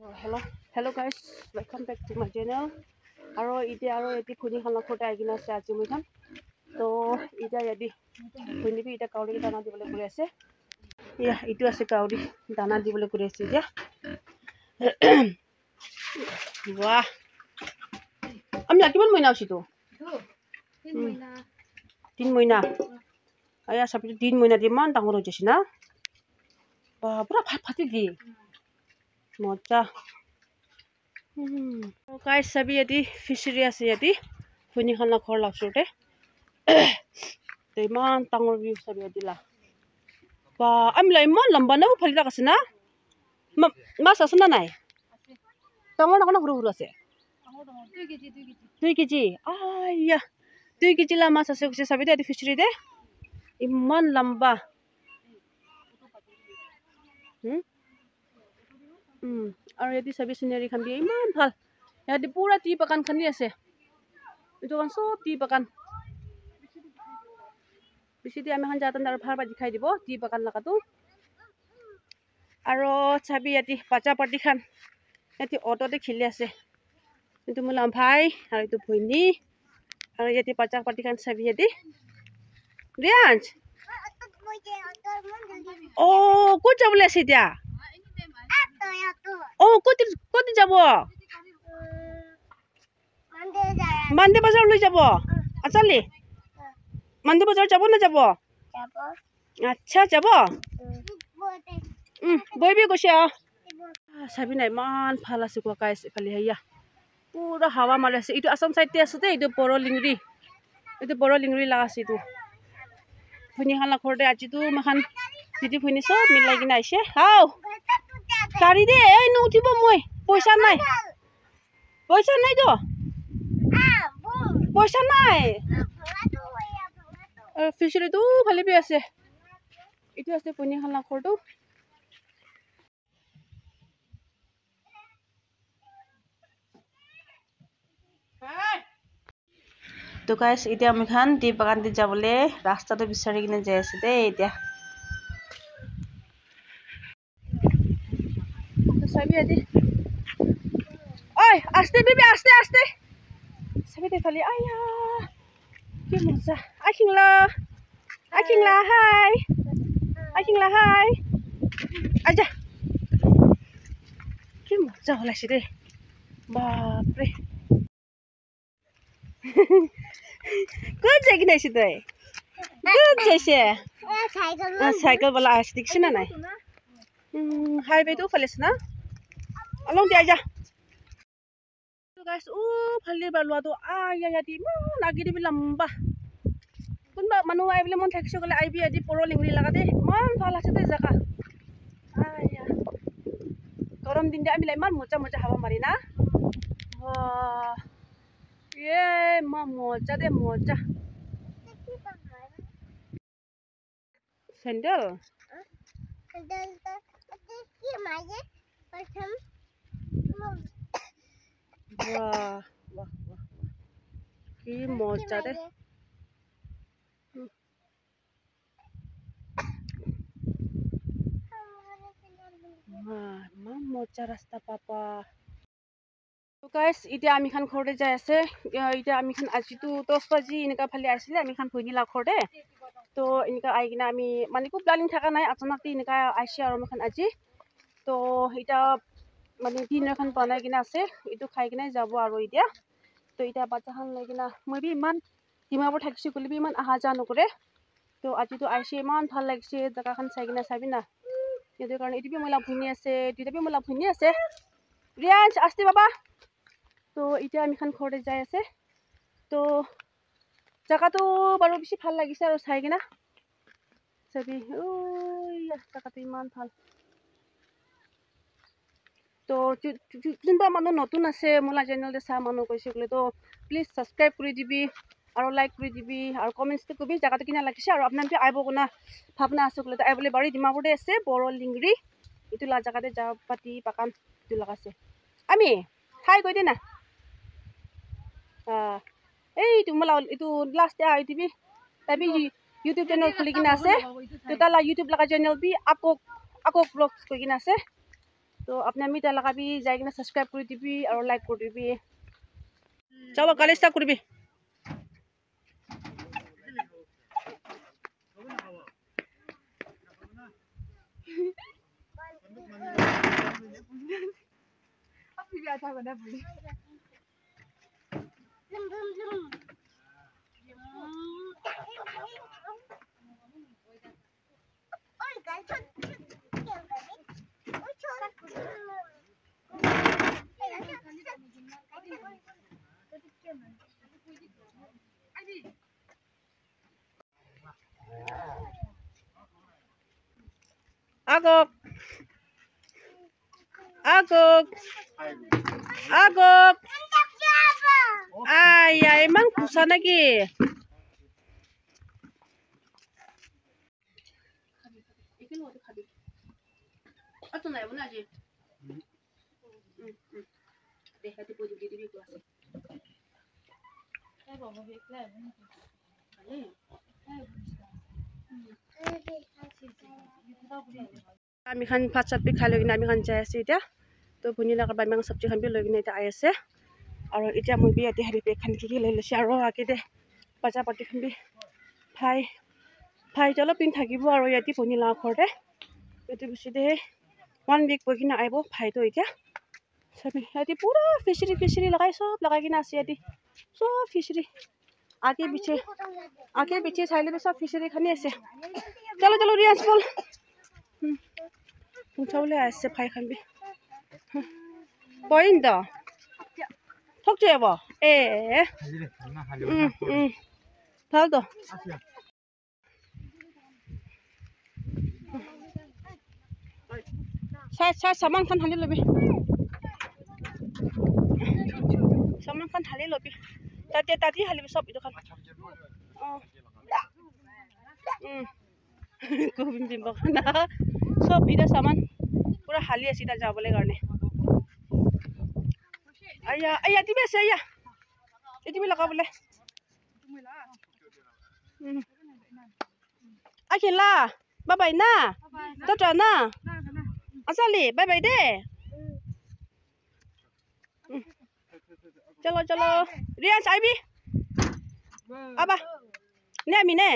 Hello guys, welcome back to my channel. Aro iti phuni khan khota agina ase aji moi khan. To ita yadi phuni bi ita kauri dana dibole kuri ase. Ya itu ase kauri dana dibole kuri ase ya. Wah. Amla kiman moina usi to? 3 moina. Aya sabi 3 moina di man tangoro jesi na. Wah, pura phati di. Mocha. So guys, sabi yadi fishery ase yadi phuni khan la khor la sorte. Te man tangor view sabi yadi la. Ba amla iman lamba na phali la kasina. Mas asana nai. Tangor na huru huru ase. 2 kg. Aya. 2 kg la mas ase kuse sabi yadi fishery de. Iman lamba. Aro yadi sabi scenery khan bi iman bhal. Yadi pura tea bagan khan ni ase. Itu kan sob tea bagan. Bisi dia ami han jatan dar bhal ba dikhai dibo tea bagan laka tu. Aro sabi yadi bacha party khan. Yadi auto de khili ase. Itu mulam bhai aro itu bhuni. Aro yadi bacha party khan sabi yadi. Rianj. Oh, kut jabole ase dia. Oh, kut jabo. Mande bazar lui jabo. Achali. Mande bazar jabo na jabo? Jabo. Acha jabo. Boy bi gosia. Sabi nai man phala se ko kai phali haya. Pura hawa mare ase. Itu Assam side te ase te itu Boro Lingri. Itu Boro Lingri la ase tu. Phuni khan la khorde aji tu mahan didi phuni sob milai gina aise. Hau. Gari de ei no utibo moi. Poisa nai. Poisa nai to. Poisa nai. Fishery tu phali bi ase. Itu ase phuni khan la khordu. To guys, iti ami khan tea bagan di jabole rasta to bisari kine jai ase de itia. To sabi adi. Oi, aste bibi aste. Sabi de khali aya. Ki moza. Akingla hi. Akingla hi. Aja. Ki moza hola si de. Bapre. Good jagi nai si de. Good jaise. Cycle wala astik sina nai. Highway tu phales na. Along dia aja. So guys, phali balwa to aya yadi man agi di lamba. Kunba manu ai bile mon thakse gole ai bi adi Boro Lingri laga de man bhal ase de jaga. Aya. Gorom din de ami lai man mocha hawa mari na. Wah. Ye ma mocha de mocha. Sandal. Sandal to ki maye pratham. Wah. Ki mocha de. Wah, ma mocha rasta papa. So guys, iti ami khan khorde jai ase. Iti ami khan aji tu 10 baji inika phali asile ami khan phuni la khorde. To inika aigina ami mane ko planning thaka nai achanak ti inika aisha aro makhan aji. To ita mane dinner khan banai gina ase. Itu khai gina jabo aro itia. To ita bacha khan lai gina moi bi man dimapur thakisi kuli bi man aha ja nokore. To aji to aishe man bhal lagise jaga khan sai gina sabina. Edu karone iti bi moila phuni ase, duita bi moila phuni ase. Rianj asti baba. To iti ami khan khorde jai ase. To jaga to baro bishi bhal lagise aro sai gina. Sabi jaga to iman bhal. To jinba manu notun ase mola channel de sa manu koise kole to please subscribe kori dibi aro like kori dibi aro comments te kobi jaga to kina lagise aro apnan te aibo kona bhabna ase kole to aibole bari Dimapur de ase Boro Lingri itu la jaga de japati pakan itu lagase ami hi koi de na ei tu mola itu last ya ITV tabi YouTube channel khuli kina ase to tala YouTube laga channel bi akok vlogs koi kina ase তো আপনি আমি তার লাগাবি যাই কিনা subscribe করে দিবি আর like করে দিবি চলো কালি স্টার্ট করবি Agok. Agok. Agok. Ay, ay, emang susah lagi. Atau naik mana aja? Deh, hati pun jadi di kelas. আমি খান ভাত চাত খাই লৈ কিনে আমি খান যাই আছো এতিয়া তো ভনী লগাৰ পৰা আমি চব্জি খান বি লৈ কিনে এতিয়া আহি আছে আৰু এতিয়া মই বি ইয়াতে হেৰি বেগ খান কি লৈ লৈছে আৰু আগে দে বাজা পাতি খান বি ভাইটো অলপ দিন থাকিব আৰু ইয়াতে ভনী লগাৰ ঘৰতে এইটো বেছি দে 1 week বহি কিনে আহিব ভাইটো এতিয়া চাবি ইয়াতে পুৰা ফিচাৰি লগাই চব লগাই কিনে আছে ইয়াতে চব ফিচাৰি আগে পিছে চাই ল'বি চব ফিচাৰি খানি আছে চলো চলো ৰিয়াজ বল উঠাবলৈ আছে ভাই খান বি পইণ্ট থক যাব ভাল তো চাই চামান খান ঢালি ল'বি চামান খান ঢালি ল'বি তাতে ঢালিবি চব এইটো খান গোবিন্দ বিম্ব খানা চব এতিয়া চামান পুৰা হালি আছে তাত যাবলৈ কাৰণে আয়া তুমি আছে আয়া তুমি লগাবলৈ খেলা বাবাই না তত না আচালি বাই বাই দে চলো চলো রিয়াজ আইবি আবা নে আমি নে